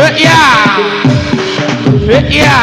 Ya, ya.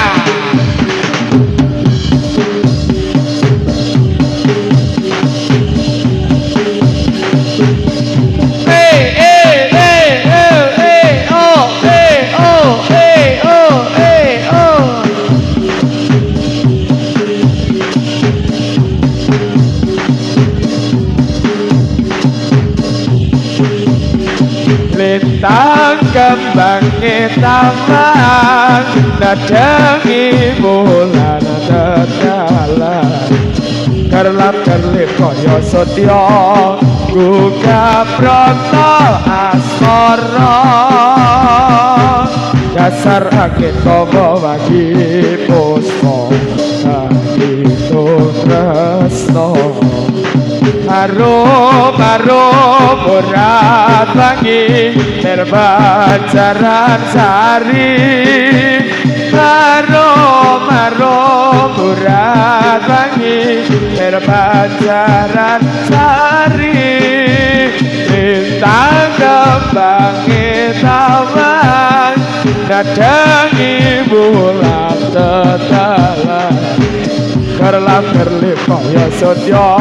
Lintang kembangnya taman nadangi bulan tedalan kerlap kerlip kaya setya gugah pronto asmara dasar angin kaya wagi puspa hitung tresno harum murat wangi terbacaran sari harum murat wangi terbacaran sari bintang kembang taman nadangi bulan tedalan kerlap kerlip kaya setya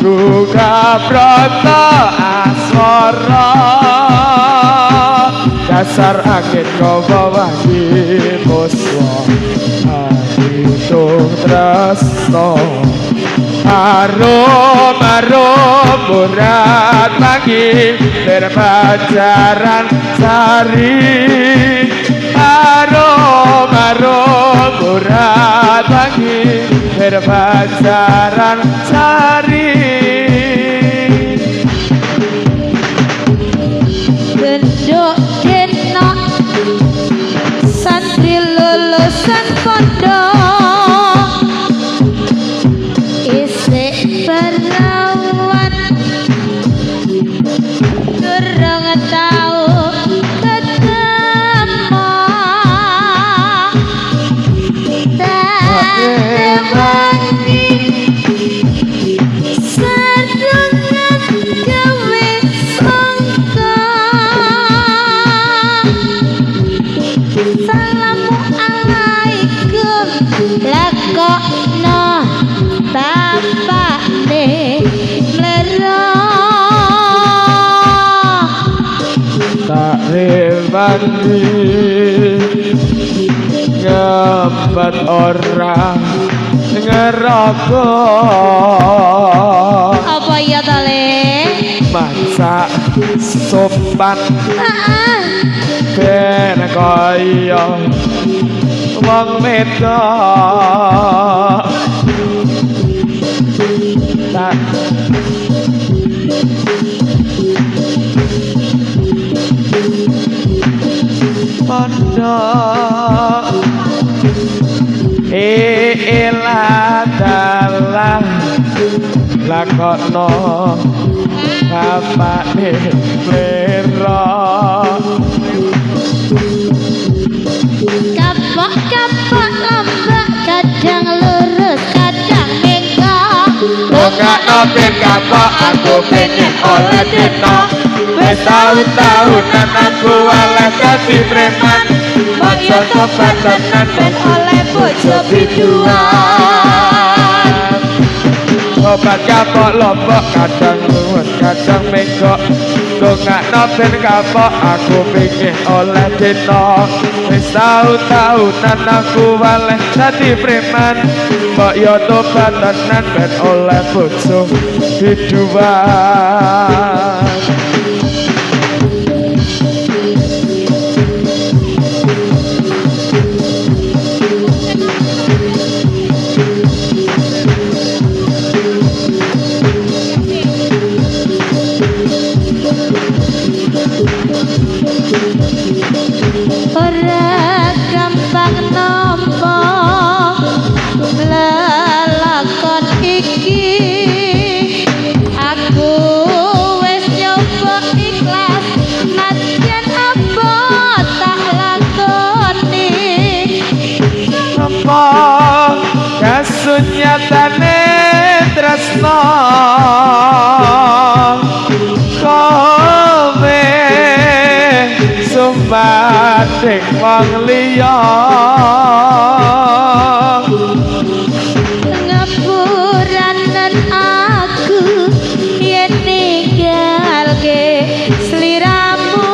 gugah pronto asmara dasar angin kaya wangi puspa hitung tresno harum murat wangi terbacaran sari harum murat wangi terbacaran sari genduk denok santri lulusan pondok isik perawan durung tau ketemu wangi sadungan gawe sangka Assalamualaikum lakokno bapakne mlero tak rewani ngebat orang ngerokok apa ya tale masak sopan ben kaya wong wedok tak pondok dalah lakokno bapakne mlero kapok ombak kadang lurus kadang mengkok bongakno ben kapok aku pengen oleh dino wis taun-taunan aku oleh dadi preman maca sobat tenan ben oleh bojo biduan obat kapok lombok kadang luwes kadang mengkok dongakno ben kapok aku pengen oleh dino wis taun-taunan aku oleh dadi preman mbok yo tobat tenan ben oleh bojo biduan ora gampang nampa lelakon iki aku wis nyoba ikhlas najan apa tak lakoni apa kasunyatane tresno kowe banding wong liya ngapuranen aku yen ninggalke sliramu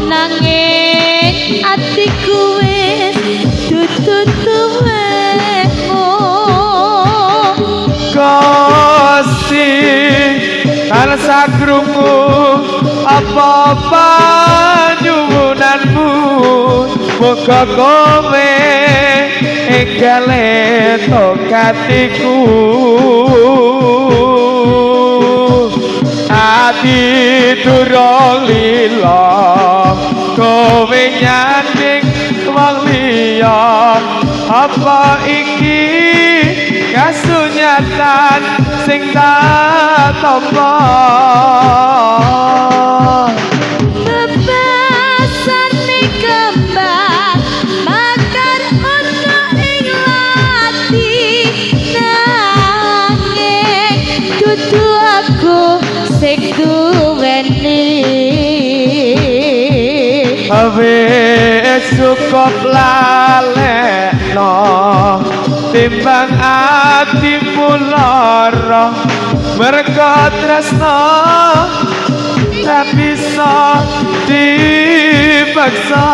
nanging atiku wis dudu tuwemu kasih tansah krungu apa panyuwunanmu muga kowe enggale tokatiku ati durung lila kowe nyanding wong liya apa iki kasunyatan sing tak tampa bebasane kembang makar ono ing ati nanging dudu aku sing duweni wis cukup lalekno timbang atimu lara merga tresno tak bisa dipaksa